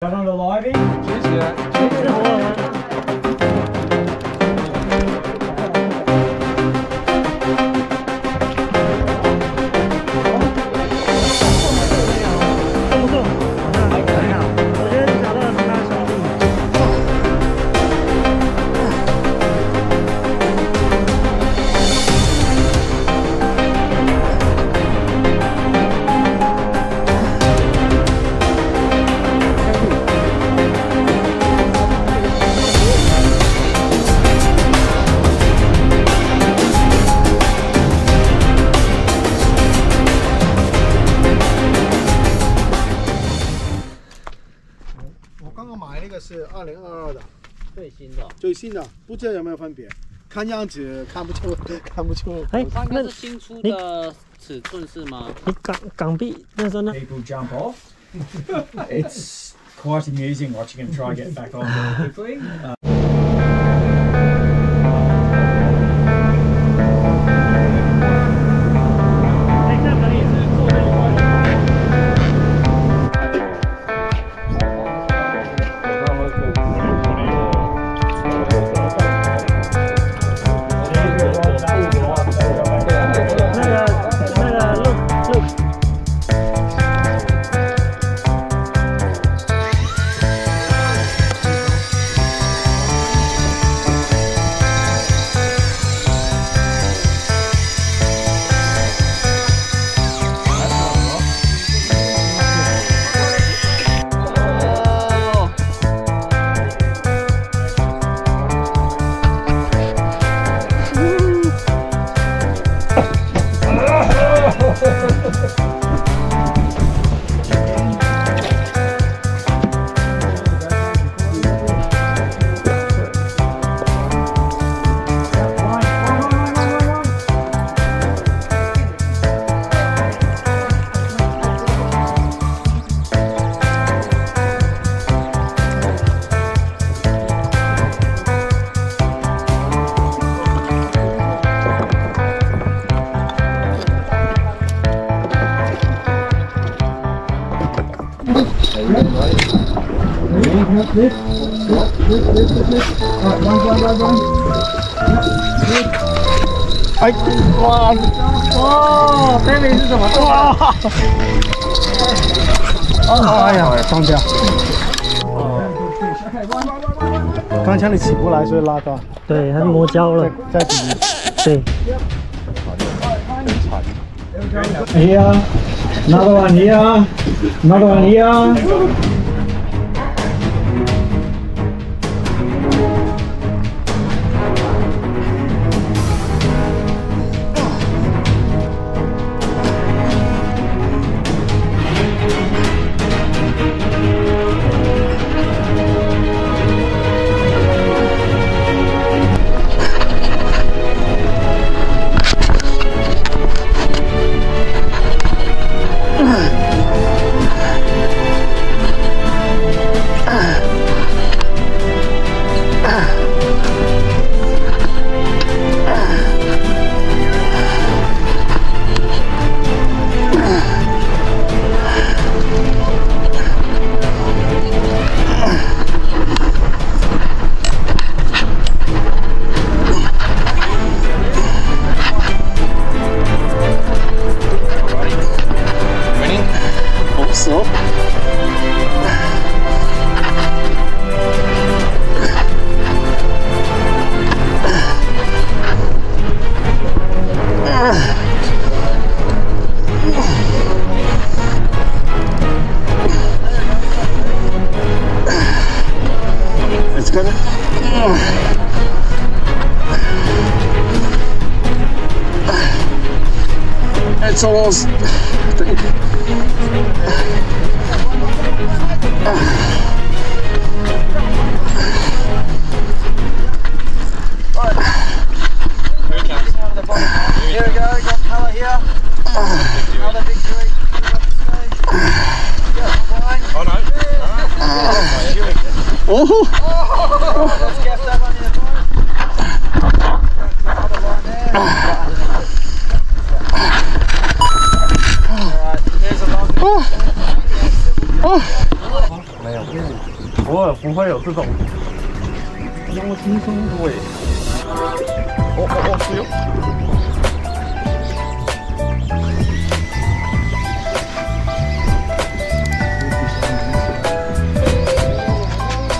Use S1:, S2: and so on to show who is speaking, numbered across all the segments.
S1: 加上了 live，
S2: 谢谢。
S3: 是2022的，
S4: 最新的，不知道有没有分别？看样子看不出。
S5: 哎，
S2: 那是新出的尺寸是吗？
S5: 你港币那时候呢
S1: People jump off. It's quite amusing watching him try to get back on really quickly.
S4: 哎，哇，baby 是什么？哇！哎呀，放掉。刚才你起不来，所以拉高。
S5: 对，它磨胶了。
S4: 再挤。
S5: 对。
S1: Here, another one here, another one here.
S4: It's gonna. It's almost.
S3: Here we go, got colour here. Another big tree.
S2: Oh no.
S4: Oh!
S3: Let's get that one in the boat. Another line there. Alright, there's a long.
S4: Oh! Oh! 偶尔不会有这种那么轻松的味。是哟。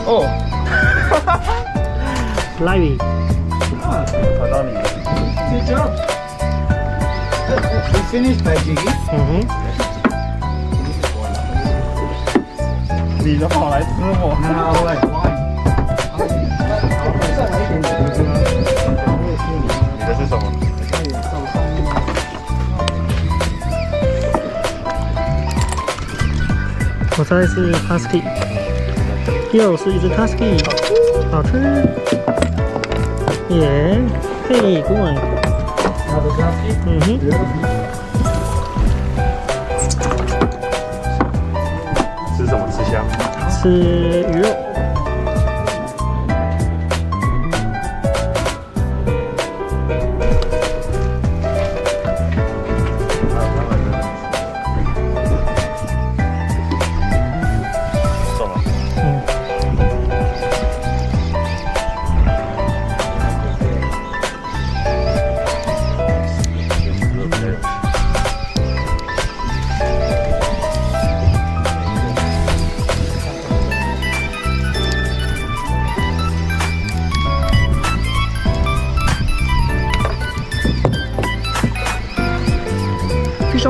S4: 哦，
S5: 拉鱼。
S4: 传到你。
S3: Good job. We finished, Jiggy.
S4: 你就跑来吃我。你的是什么？
S5: 我猜是 husky， 又是一只 husky， 好吃。耶，嘿，good one。
S4: 吃什么？吃香？
S5: 吃鱼肉。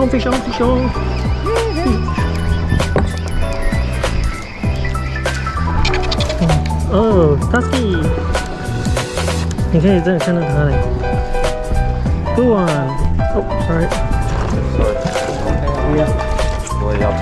S5: 飞熊。哦 ，husky， 你可以真的看到它嘞。Good one。哦 ，sorry。
S4: 我也要它。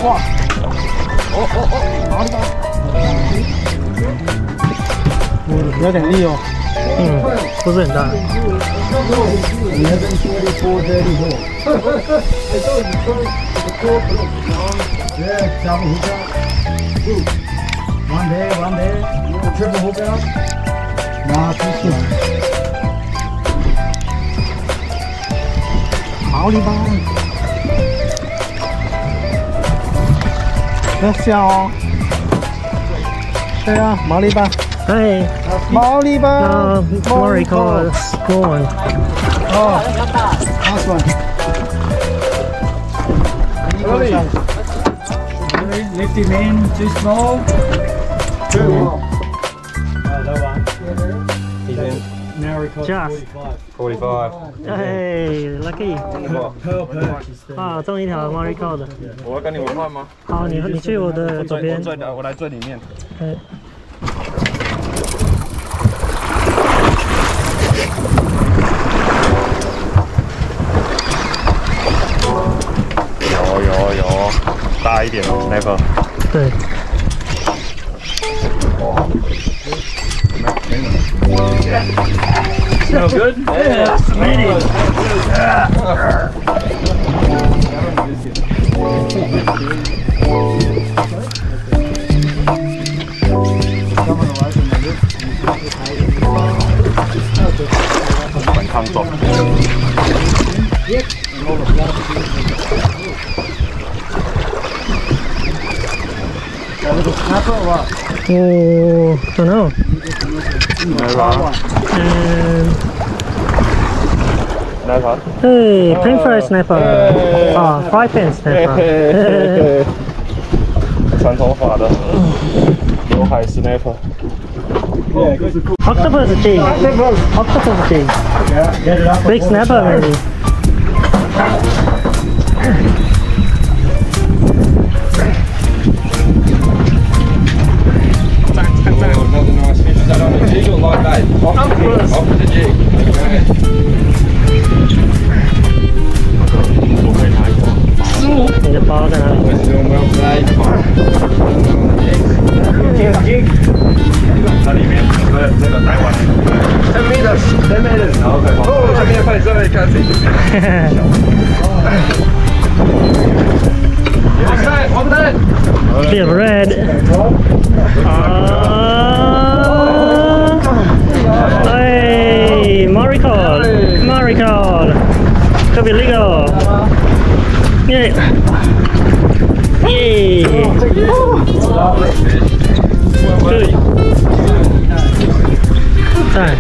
S3: 哇！好吧，有点力哦。
S5: 不是很大。
S3: One there. Triple hook out. Nah, too soon. 毛利棒。要笑哦。对啊，毛利棒。
S5: 嗨，
S3: 毛利棒。
S5: Mariko, good one.
S3: Oh, last one. Really? Lift him in. Too small. Too long. That one.
S4: He's in.
S1: Mariko
S5: Just.
S4: 45.
S5: 哎 ，lucky
S1: pearl perch is the
S5: 啊，中一条 Mariko 的。
S4: 我要跟你们换吗？
S5: 好，你去我的左边。
S4: 我来最里面。有，大一点的 snapper。
S5: 对。
S1: Smell good? Yeah, sweetie.
S4: Mình không tục.
S5: Oh, don't know.
S4: Sniper.
S5: Hey, pan-fried sniper. 啊 ，fry pan sniper.
S4: 长头发的刘海 sniper。Octopus
S5: jig. Octopus jig. Big snapper maybe. 你的包在哪里？
S4: 它里面这个台湾10 meters， 然后再跑。哦，这边快这里看自己。Big red.
S5: Hammerhead. Hey, Maricol. Could be legal. Yeah. Yay. Good. Time.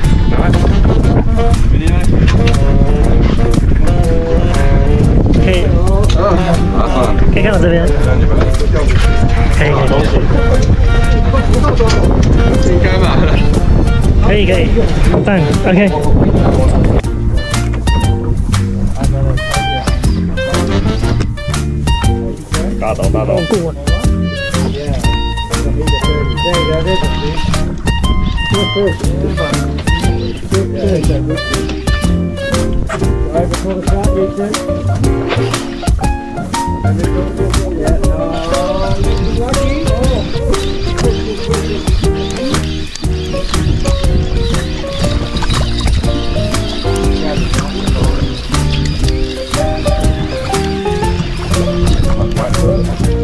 S5: Okay. 可以看我这边。可以。应该吧。可以。赞 ，OK。大刀。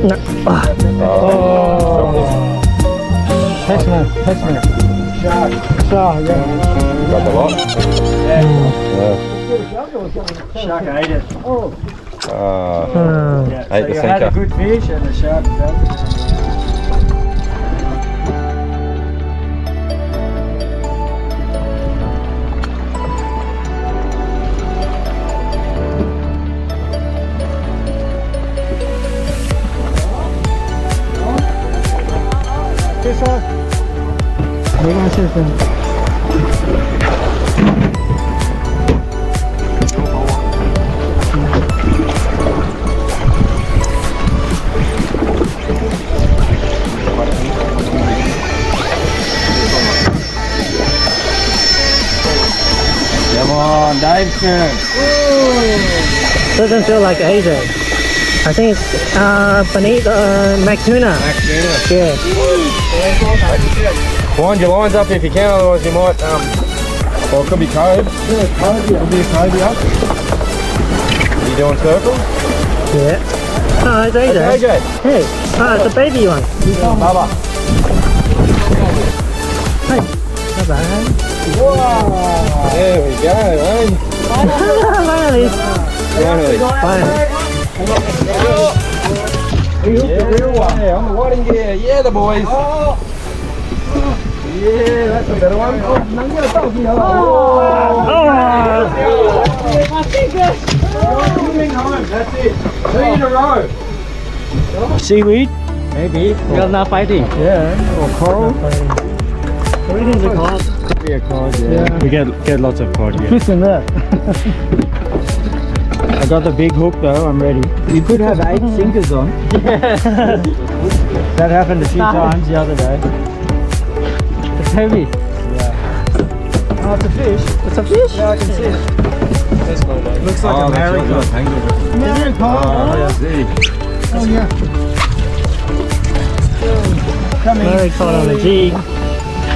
S5: 那啊哦 ，Tasman. Shark, yeah.
S4: Got the lot?
S1: Shark ate it.
S4: Yeah. Ate the
S1: You had a
S4: sinker.
S1: good fish and the shark fell.
S3: This one. 没关系，兄弟。
S1: Come on, dive soon.
S5: Doesn't feel like Asia. I think it's beneath Mac Tuna. Yeah.
S4: Wind your lines up if you can, otherwise you might, well, it could be code.
S3: Yeah, cobia. It'll be a cobia.
S4: You doing circles?
S5: Yeah. Oh, it's Asia.
S4: Hey, AJ.
S5: Hey, it's a baby one.
S4: Bubba.
S5: Hey, bye-bye.
S4: There we go, eh?
S5: Finally.
S4: Finally.
S5: Finally.
S4: Yeah, on the whiting gear. Yeah, the boys. Yeah, that's a better one.
S5: Oh.
S1: That's it. 2 in a row.
S3: Seaweed?
S1: Maybe.
S5: You're not fighting.
S3: Yeah. Or coral?
S5: Everything's a cod.
S1: Could be a cod, yeah.
S3: We get lots of cod, yeah. Listen there. I got the big hook though, I'm ready.
S1: You could have 8 sinkers on.
S3: That happened a few times the other day.
S5: It's heavy.
S3: Oh, it's a fish.
S5: It's a fish?
S3: Yeah, I can see it.
S1: Looks like a maricol.
S3: Maricol.
S4: See.
S3: Oh yeah. Come in.
S5: Very cod on the jig.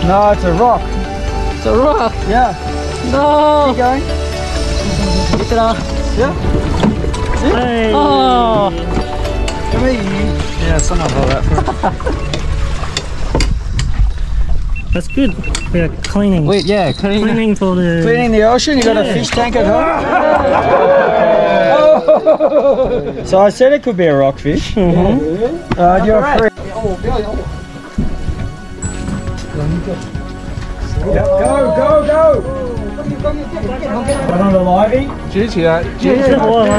S3: No, it's a rock.
S5: It's a rock.
S3: Yeah.
S5: No.
S3: Keep going.
S5: Pick it up.
S3: Yeah.
S5: Hey.
S3: Oh. Come here. Yeah, someone hold that for us.
S5: That's good. We are cleaning.
S3: Wait, yeah,
S5: Cleaning for the...
S3: cleaning the ocean. You got a fish tank at home. So I said it could be a rockfish.
S5: Mhm.
S3: You're free. Yep, go! One on the livey.
S4: 举起来，
S5: 这是活吗？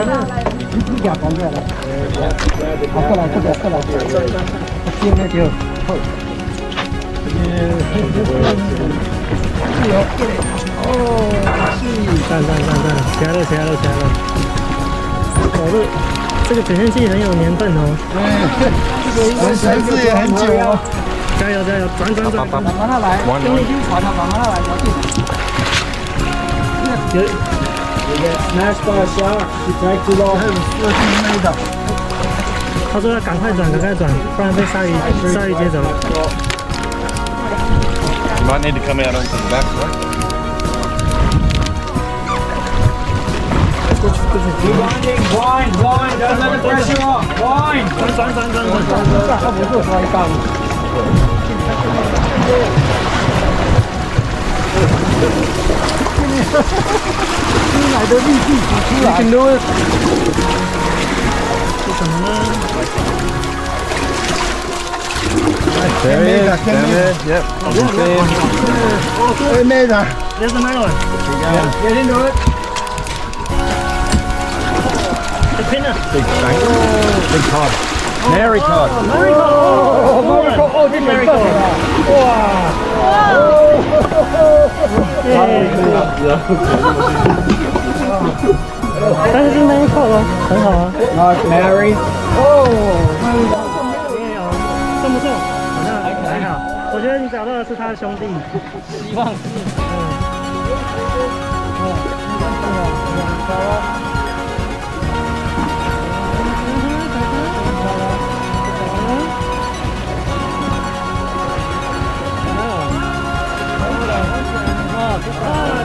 S5: 赞，起来了！这个卷线器很有年份哦。
S3: 我绳子也很久哦。
S5: 加油！转！
S3: 慢慢的来，用力去传它，慢慢的来，小心。You get smashed by a shark. You take too long.
S5: 他说要赶快转，不然被鲨鱼接走。
S4: You might need to come out onto the back, right?
S1: Wind, wind, don't let the pressure off. Wind.
S5: 转。
S3: 他不是摔杠。新来的力气使出来。
S5: 是什么呢？
S4: There he is. Down there. Yep.
S3: Hey, Mesa.
S5: There's another one.
S1: Get into it.
S5: The pinner.
S4: Big bank. Big cod. Mary cod.
S5: Miracle.
S3: Oh, this Miracle. Wow.
S5: 但是是 Miracle 哦，很好啊。
S1: Nice, Mary.
S5: 重不重？好像还好。我觉得你找到的是他的兄弟。
S2: 希望是。
S5: 哇，不错。